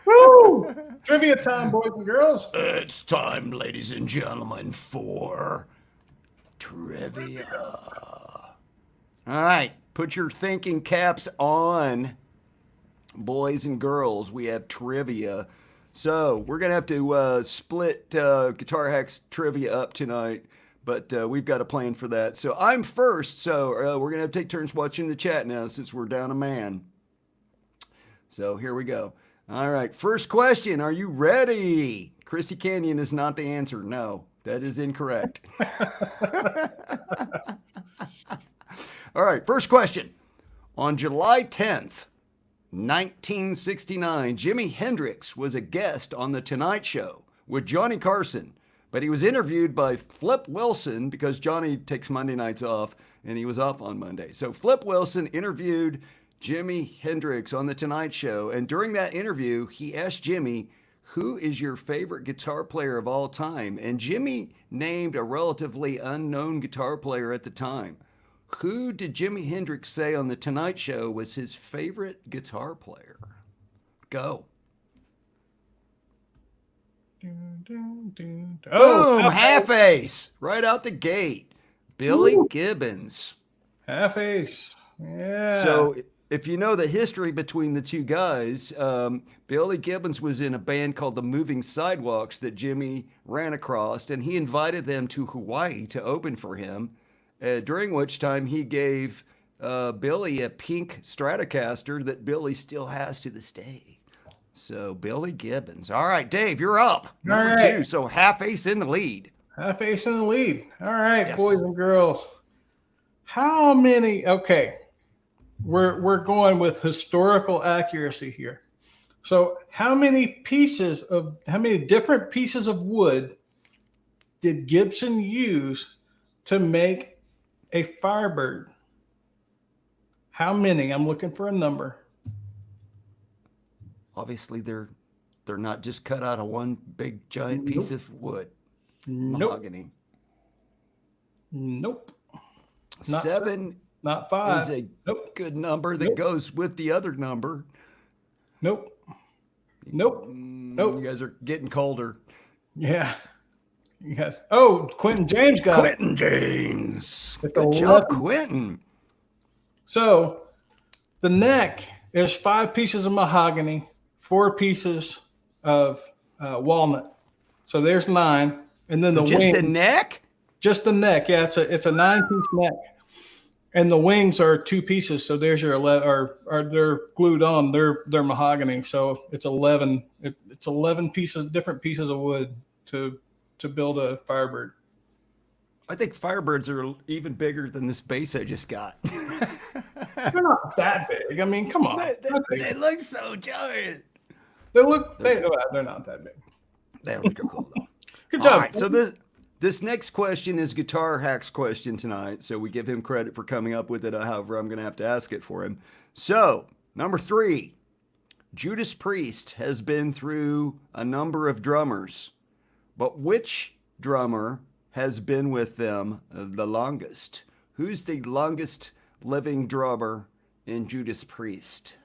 Woo! Trivia time, boys and girls. It's time, ladies and gentlemen, for trivia. All right, put your thinking caps on, boys and girls. We have trivia. So we're going to have to split Guitar Hacks trivia up tonight, but we've got a plan for that. So I'm first, so we're going to have to take turns watching the chat now since we're down a man. So here we go. All right, first question. Are you ready? Chrissy Canyon is not the answer. No, that is incorrect. All right, first question. On July 10th, 1969, Jimi Hendrix was a guest on The Tonight Show with Johnny Carson, but he was interviewed by Flip Wilson because Johnny takes Monday nights off and he was off on Monday. So Flip Wilson interviewed Jimi Hendrix on The Tonight Show, and during that interview, he asked Jimi, who is your favorite guitar player of all time? And Jimi named a relatively unknown guitar player at the time. Who did Jimi Hendrix say on The Tonight Show was his favorite guitar player? Go. Boom, half ace, right out the gate. Billy Gibbons. Half ace. Yeah. So if you know the history between the two guys, Billy Gibbons was in a band called the Moving Sidewalks that Jimi ran across, and he invited them to Hawaii to open for him, during which time he gave Billy a pink Stratocaster that Billy still has to this day. So Billy Gibbons. All right, Dave, you're up. Number two, so half ace in the lead. Half ace in the lead. All right, Yes. boys and girls. How many? Okay, we're going with historical accuracy here. So how many different pieces of wood did Gibson use to make a Firebird? How many? I'm looking for a number. Obviously, they're not just cut out of one big giant piece of wood. Mahogany. Nope. Not 7 Not 5. is a Nope. good number that goes with the other number. Nope. Nope. Nope. You guys are getting colder. Yeah. Yes. Oh, Quentin James got it. Quentin James. With Good 11. job, Quentin. So the neck is 5 pieces of mahogany, 4 pieces of walnut. So there's 9, and then the Just wing, the neck? just the neck. Yeah, it's a 9-piece neck, and the wings are 2 pieces. So there's your 11, or they're glued on. They're mahogany. So it's 11. It's 11 pieces, different pieces of wood to build a Firebird. I think Firebirds are even bigger than this bass I just got. They're not that big. I mean, come on. They look so giant. They're not that big. They look cool though. Good All job. right, so this next question is Guitar Hack's question tonight, so we give him credit for coming up with it. However, I'm going to have to ask it for him. So, number 3, Judas Priest has been through a number of drummers, but which drummer has been with them the longest? Who's the longest living drummer in Judas Priest?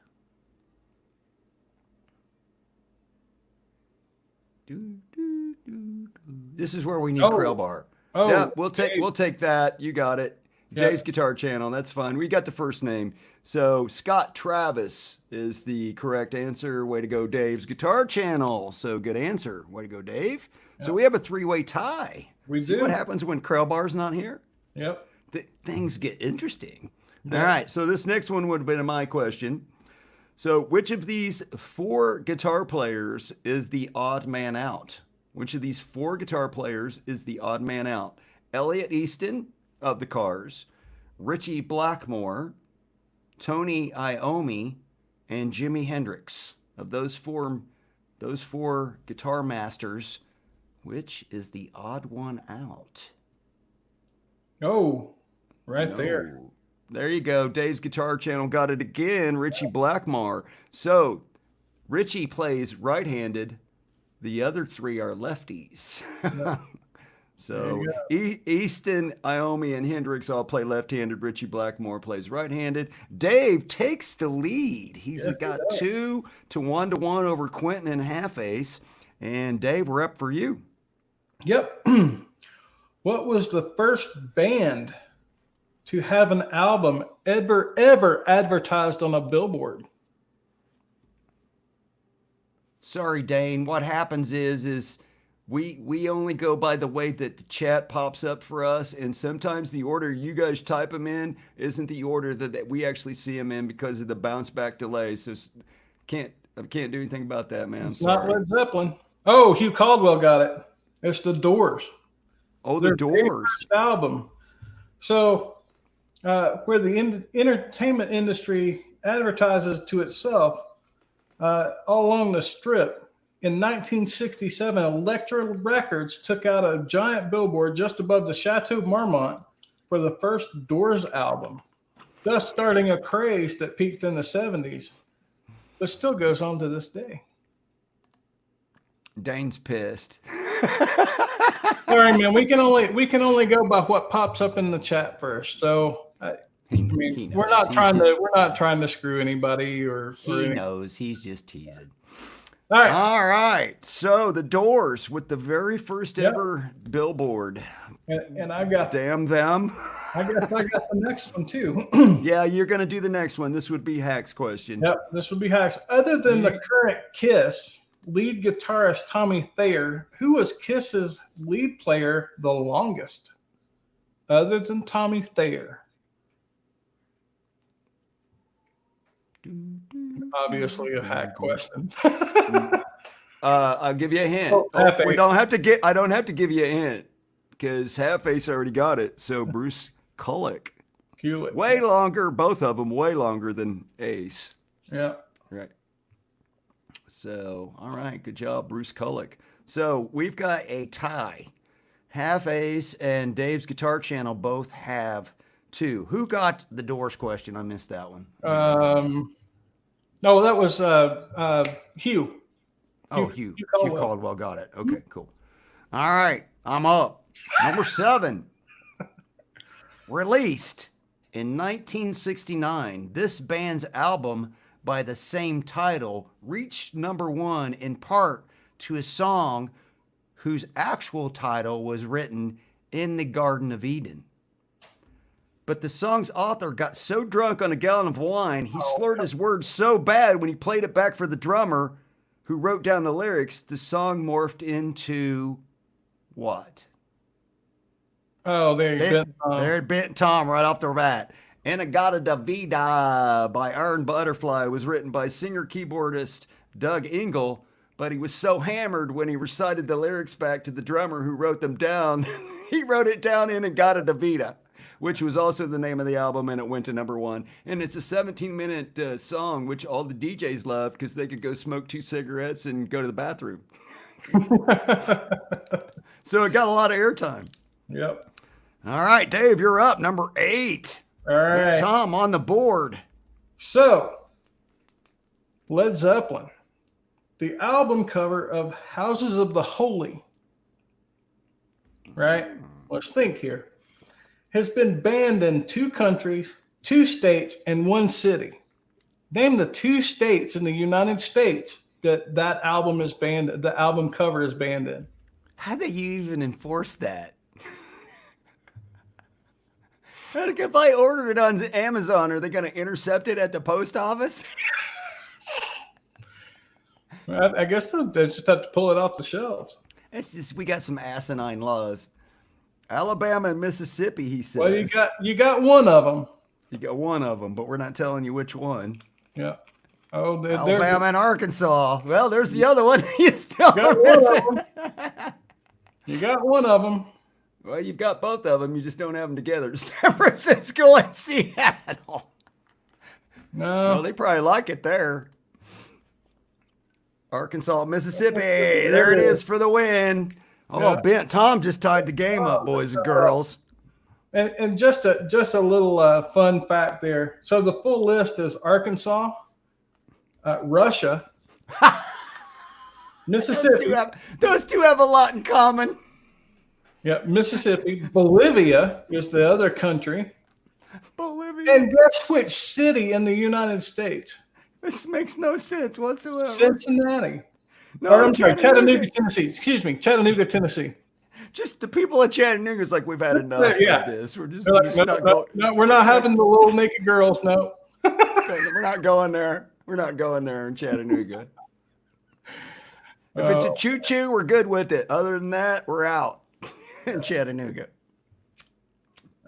This is where we need Krellbar. Oh, yeah, we'll take that. You got it. Yeah. Dave's Guitar Channel. That's fine. We got the first name. So Scott Travis is the correct answer. Way to go, Dave's Guitar Channel. So good answer. Way to go, Dave. So we have a 3-way tie. We See do. what happens when Krellbar's not here? Yep. Things get interesting. All right. So this next one would have been my question. So which of these 4 guitar players is the odd man out? Which of these 4 guitar players is the odd man out? Elliot Easton of the Cars, Richie Blackmore, Tony Iommi, and Jimi Hendrix. Of those four guitar masters, which is the odd one out? Oh, right there. There you go. Dave's Guitar Channel got it again. Richie Blackmore. So Richie plays right-handed. The other 3 are lefties. So Easton, Iommi, and Hendrix all play left-handed. Richie Blackmore plays right-handed. Dave takes the lead. He's got 2 to 1 over Quentin and half ace. And Dave, we're up for you. Yep. What was the first band to have an album ever advertised on a billboard? Sorry, Dane. What happens is we only go by the way that the chat pops up for us, and sometimes the order you guys type them in isn't the order that we actually see them in because of the bounce back delay. So can't I can't do anything about that, man. It's not Led Zeppelin. Oh, Hugh Caldwell got it. It's the Doors. Oh, the Their very Doors. first album. So, where the entertainment industry advertises to itself all along the strip, in 1967, Elektra Records took out a giant billboard just above the Chateau Marmont for the first Doors album, thus starting a craze that peaked in the 70s, but still goes on to this day. Dane's pissed. All right, man. We can only go by what pops up in the chat first. So, He we're knows. not trying to screw anybody or He anything. knows. He's just teasing. All right. All right. So the Doors with the very first ever billboard. And I got Damn them. I got the next one too. Yeah, you're gonna do the next one. This would be Hack's question. Yep, this would be Hacks. Other than the current Kiss lead guitarist Tommy Thayer, who was Kiss's lead player the longest? Other than Tommy Thayer. Obviously a hack question. I'll give you a hint. Oh, we don't have to get. I don't have to give you a hint because Half Face already got it. So Bruce Kulick, Kulick. way longer. Both of them way longer than Ace. Yeah. Right. So all right, good job, Bruce Kulick. So we've got a tie. Half Ace and Dave's Guitar Channel both have 2. Who got the Doors question? I missed that one. No, that was Hugh. Hugh Caldwell got it. Okay, cool. All right, I'm up. Number 7. Released in 1969, this band's album by the same title reached number 1 in part to a song whose actual title was written in the Garden of Eden. But the song's author got so drunk on a gallon of wine, he slurred his words so bad when he played it back for the drummer, who wrote down the lyrics, the song morphed into what? Oh, there you go. There bent Tom right off the bat. Inagata da Vida by Iron Butterfly was written by singer-keyboardist Doug Engel, but he was so hammered when he recited the lyrics back to the drummer who wrote them down, he wrote it down in Inagata da Vida, which was also the name of the album, and it went to number 1. And it's a 17-minute song, which all the DJs loved because they could go smoke 2 cigarettes and go to the bathroom. So it got a lot of airtime. Yep. All right, Dave, you're up. Number 8. All right. Get Tom on the board. So, Led Zeppelin, the album cover of Houses of the Holy, right? Let's think here. Has been banned in 2 countries, 2 states, and 1 city. Name the 2 states in the United States that album is banned. The album cover is banned in. How do you even enforce that? Like if I order it on Amazon, are they going to intercept it at the post office? I guess they just have to pull it off the shelves. It's just we got some asinine laws. Alabama and Mississippi, he says. Well, you got one of them. You got one of them, but we're not telling you which one. Yeah. Oh, Alabama and Arkansas. Well, there's the other one. You still got missing. You got one of them. Well, you've got both of them. You just don't have them together. San Francisco and Seattle. No. Well, they probably like it there. Mississippi. Mississippi. There it is for the win. Oh, Yeah. Bent Tom just tied the game up, boys and girls. And just a little fun fact there. So the full list is Arkansas, Russia, Mississippi. Those two have a lot in common. Yeah, Mississippi. Bolivia is the other country. Bolivia. And guess which city in the United States? This makes no sense whatsoever. Cincinnati. No, Or I'm sorry, Chattanooga, Tennessee. Excuse me, Chattanooga, Tennessee. Just the people of Chattanooga is like, we've had enough Yeah. of this. We're just, They're like, no, we're not having the little naked girls. No. we're not going there. We're not going there in Chattanooga. If it's a choo-choo, we're good with it. Other than that, we're out in Chattanooga.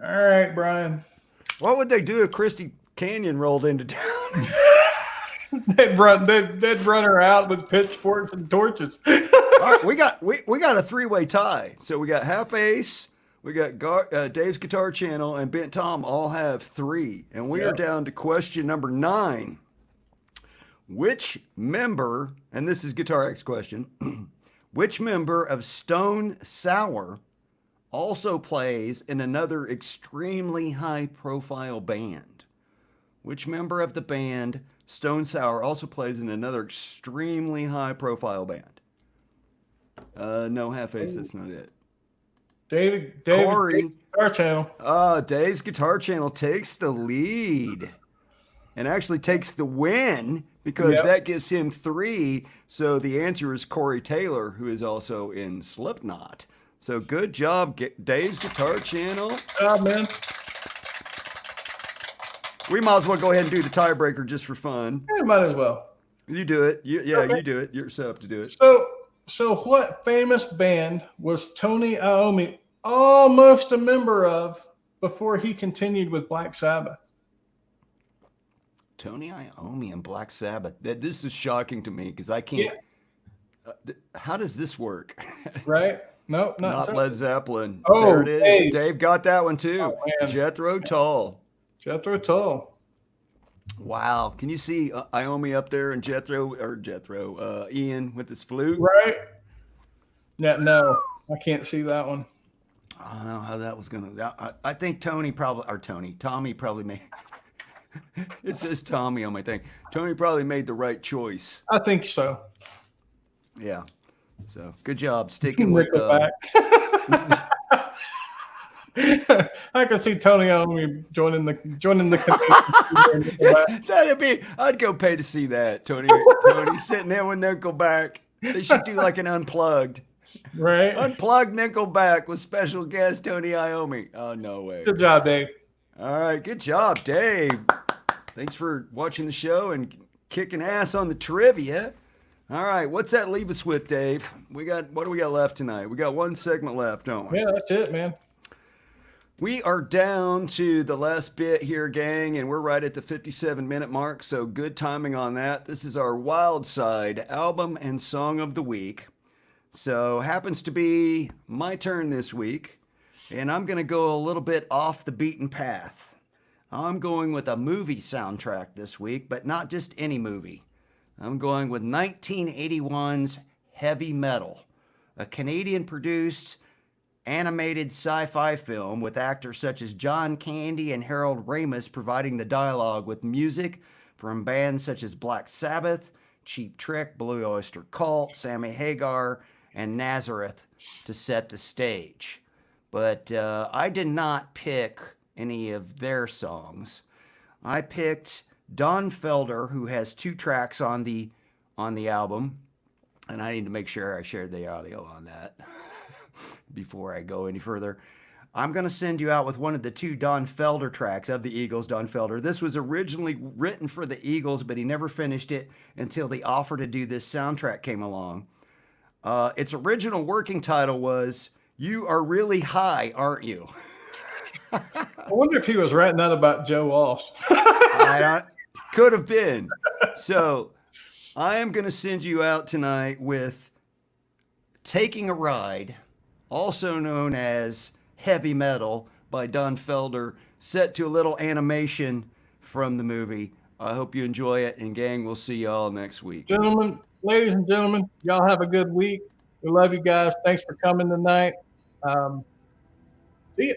All right, Brian. What would they do if Christie Canyon rolled into town? They'd run her out with pitchforks and torches. All right, we got a 3-way tie. So we got Half Ace, we got Dave's Guitar Channel, and Bent Tom all have 3, and we are down to question number 9. Which member, and this is Guitar X question, which member of Stone Sour also plays in another extremely high-profile band? Which member of the band Stone Sour also plays in another extremely high-profile band? No, Half Ace, that's not it. David Corey. Guitar Channel. Dave's Guitar Channel takes the lead and actually takes the win because that gives him 3. So the answer is Corey Taylor, who is also in Slipknot. So good job, Dave's Guitar Channel. Good job, man. We might as well go ahead and do the tiebreaker just for fun. Yeah, might as well. You do it. You Okay. do it. You're set up to do it. So what famous band was Tony Iommi almost a member of before he continued with Black Sabbath? Tony Iommi and Black Sabbath. This is shocking to me because I can't. How does this work? Right? No, Not Led Zeppelin. Oh, there it is. hey. Dave got that one too. Oh, man. Jethro Tull. Jethro Tull. Wow. Can you see Iommi up there and Ian with his flute? Right? Yeah, no, I can't see that one. I don't know how that was going to. I think Tommy probably made. It says Tommy on my thing. Tony probably made the right choice. I think so. Yeah. So good job sticking with. Nickelback. I can see Tony Iommi joining the That'd be. I'd go pay to see that. Tony sitting there with Nickelback. They should do like an unplugged. Right. Unplugged Nickelback with special guest Tony Iommi. Oh no way. Good job, Dave. All right, good job, Dave. Thanks for watching the show and kicking ass on the trivia. All right, what's that leave us with, Dave? What do we got left tonight? We got one segment left, don't we? Yeah, that's it, man. We are down to the last bit here, gang, and we're right at the 57-minute mark, so good timing on that. This is our Wild Side album and song of the week. So happens to be my turn this week, and I'm going to go a little bit off the beaten path. I'm going with a movie soundtrack this week, but not just any movie. I'm going with 1981's Heavy Metal, a Canadian-produced animated sci-fi film with actors such as John Candy and Harold Ramis providing the dialogue with music from bands such as Black Sabbath, Cheap Trick, Blue Oyster Cult, Sammy Hagar, and Nazareth to set the stage. But I did not pick any of their songs. I picked Don Felder, who has 2 tracks on the album, and I need to make sure I shared the audio on that before I go any further. I'm going to send you out with one of the 2 Don Felder tracks of the Eagles, Don Felder. This was originally written for the Eagles, but he never finished it until the offer to do this soundtrack came along. Its original working title was You Are Really High, Aren't You? I wonder if he was writing that about Joe Walsh. Could have been. So I am going to send you out tonight with Taking a Ride, also known as Heavy Metal by Don Felder, set to a little animation from the movie. I hope you enjoy it, and gang, we'll see y'all next week. Gentlemen, ladies and gentlemen, y'all have a good week. We love you guys. Thanks for coming tonight. See ya.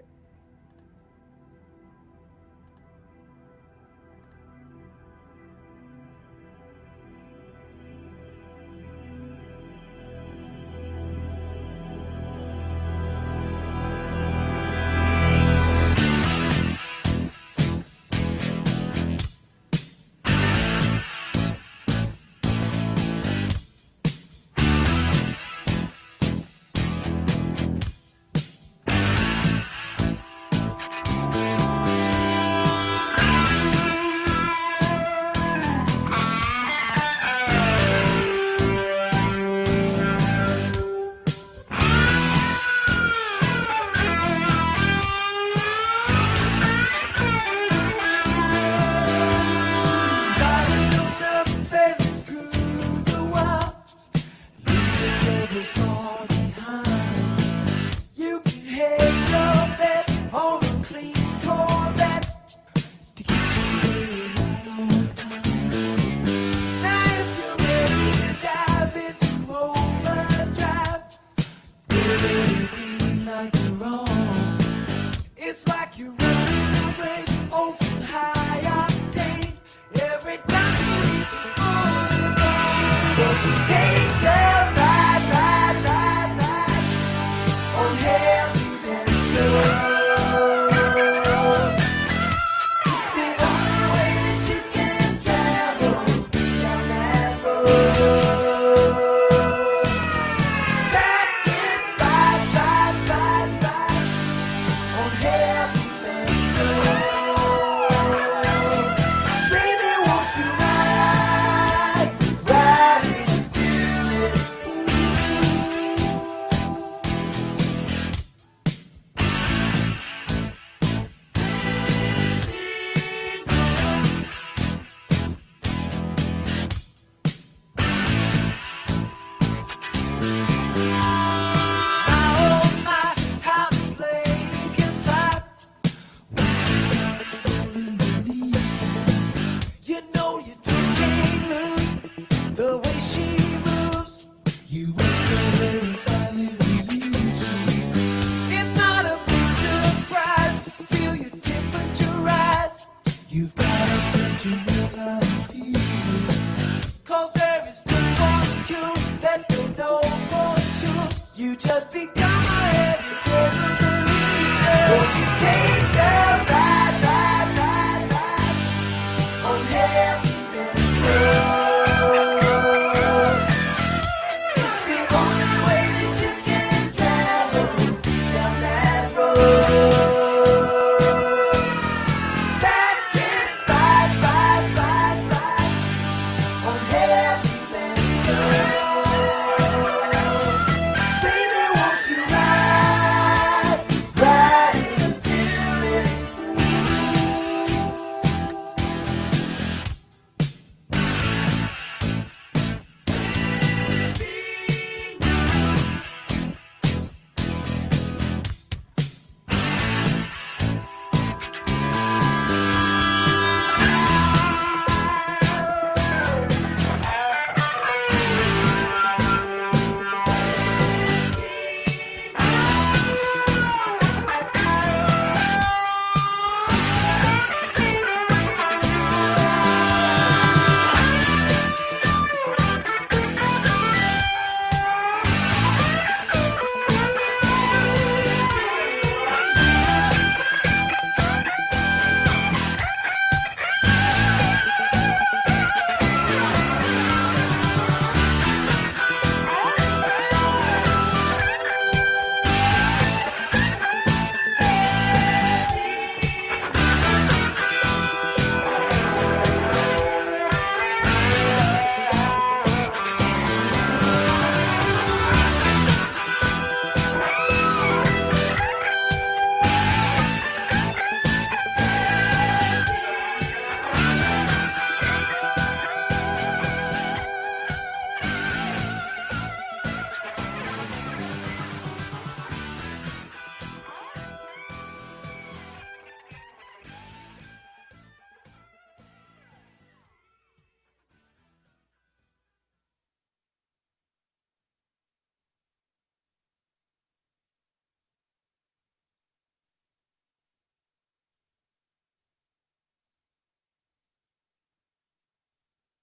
You've gotta get your real life feeling. 'Cause there is just one cure that they know